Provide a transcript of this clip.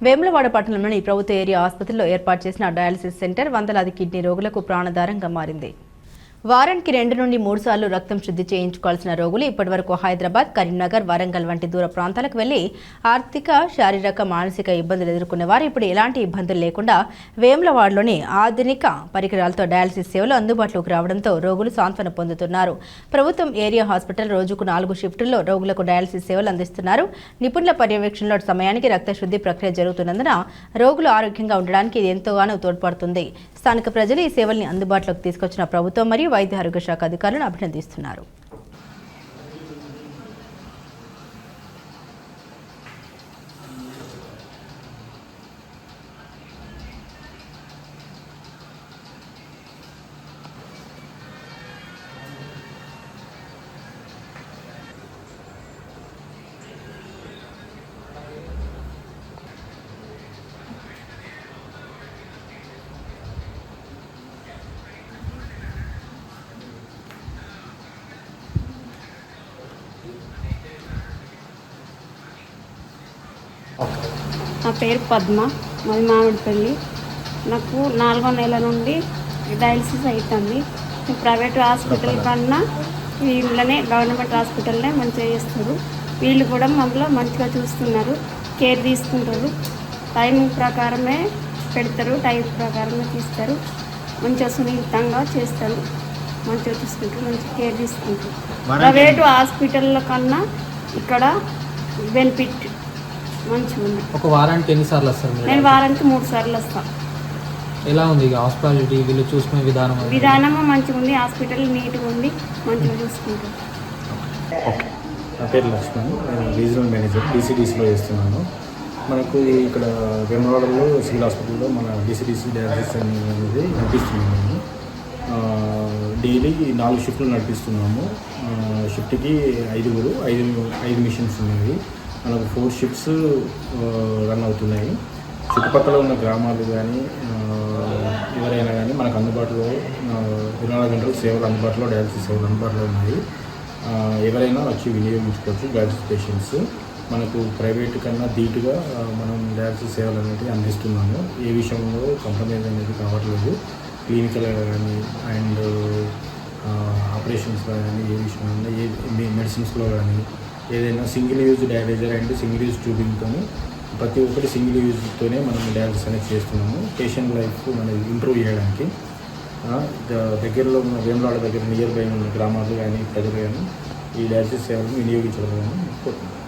వేములవాడ పట్టణంలోని ప్రభుత్వ ఏరియా ఆసుపత్రిలో ఏర్పాటు చేసిన డయాలసిస్ సెంటర్ వందలాది కిడ్నీ రోగులకు ప్రాణాధారంగా మారింది. వారానికి 2 నుండి 3 సార్లు రక్తం శుద్ధి చేయించుకోవాల్సిన రోగులు ఇప్పటివరకు హైదరాబాద్, కరీంనగర్, వరంగల్ వంటి దూర ప్రాంతాలకు వెళ్లి ఆర్థిక, శారీరక, మానసిక ఇబ్బందులు ఎదుర్కొనేవారు ఇప్పుడు ఎలాంటి ఇబ్బందులు లేకుండా వేములవాడలోని ఆధునిక పరికరాలతో డయాలసిస్ సేవలు అందుబాటులోకి రావడంతో రోగులు సాంత్వన పొందుతున్నారు. ప్రభుత్వం ఏరియా హాస్పిటల్ రోజుకు 4 షిఫ్టుల్లో రోగులకు డయాలసిస్ సేవలు అందిస్తున్నారు. నిపుణుల పర్యవేక్షణలో సమయానికి రక్త శుద్ధి ప్రక్రియ జరుగుతున్నందున రోగులు ఆరోగ్యంగా ఉండడానికి ఇది ఎంతగానో తోడ్పడుతుంది. స్థానిక ప్రజలు ఈ సేవల్ని అందుబాటులోకి తీసుకొచ్చిన ప్రభుత్వం మరియు వైద్య ఆరోగ్య శాఖ అధికారులను అభినందిస్తున్నారు. నా పేరు పద్మ, మాది మామిడిపల్లి. నాకు 4వ నెల నుండి డయాలసిస్ అవుతుంది. ప్రైవేట్ హాస్పిటల్ కన్నా వీళ్ళనే గవర్నమెంట్ హాస్పిటల్నే మంచిగా చేస్తారు. వీళ్ళు కూడా మమ్మల్ని మంచిగా చూస్తున్నారు, కేర్ తీసుకుంటారు. టైం ప్రకారమే పెడతారు, టైం ప్రకారమే తీస్తారు. మంచిగా సున్నితంగా చేస్తారు, మంచిగా చూసుకుంటారు, మంచిగా కేర్ తీసుకుంటారు. ప్రైవేట్ హాస్పిటల్ కన్నా ఇక్కడ బెనిఫిట్ మంచిగా ఉంది. ఒక వారానికి ఎన్నిసార్లు వస్తారు? నేను వారానికి 3 సార్లు వస్తాను. ఎలా ఉంది హాస్పిటాలిటీ? వీళ్ళు చూసుకునే విధానము మంచిగా ఉంది. హాస్పిటల్ నీట్గా ఉంది, మంచిగా చూసుకుంటారు. నా పేరు లక్ష్మణ్, నేను రీజనల్ మేనేజర్ డీసీడీసీలో చేస్తున్నాను. మనకు ఇక్కడ వేములవాడలో సివిల్ హాస్పిటల్లో మన డీసీడీసీ డయాలసిస్ అనేది నడిపిస్తున్నాము. డైలీ 4 షిఫ్ట్లు నడిపిస్తున్నాము. షిఫ్ట్కి 5 మిషన్స్ ఉన్నాయి. మనకు 4 షిఫ్ట్స్ రన్ అవుతున్నాయి. చుట్టుపక్కల ఉన్న గ్రామాలు కానీ ఎవరైనా కానీ మనకు అందుబాటులో 24 గంటల సేవలు అందుబాటులో, డయాలసిస్ సేవలు అందుబాటులో ఉన్నాయి. ఎవరైనా వచ్చి వినియోగించుకోవచ్చు. డయాలసిస్ పేషెంట్స్ మనకు ప్రైవేట్ కన్నా ధీటుగా మనం డయాలసిస్ సేవలు అనేవి అందిస్తున్నాము. ఏ విషయంలో కాంప్రమైజ్ అనేది కావట్లేదు. క్లినికల్ కానీ అండ్ ఆపరేషన్స్లో కానీ ఏ విషయంలో మెడిసిన్స్లో కానీ ఏదైనా single use dialyzer and single use ట్యూబింగ్తో ప్రతి ఒక్కటి సింగిల్ యూజ్తోనే మనం డయాలసిస్ అనేది చేస్తున్నాము. పేషెంట్ లైఫ్ మనం ఇంప్రూవ్ చేయడానికి దగ్గరలో ఉన్న వేములవాడ దగ్గర నియర్ బై ఉన్న గ్రామాలు కానీ ప్రజలు కానీ ఈ డయాలసిస్ సేవలను వినియోగించాలని కోరుతున్నాం.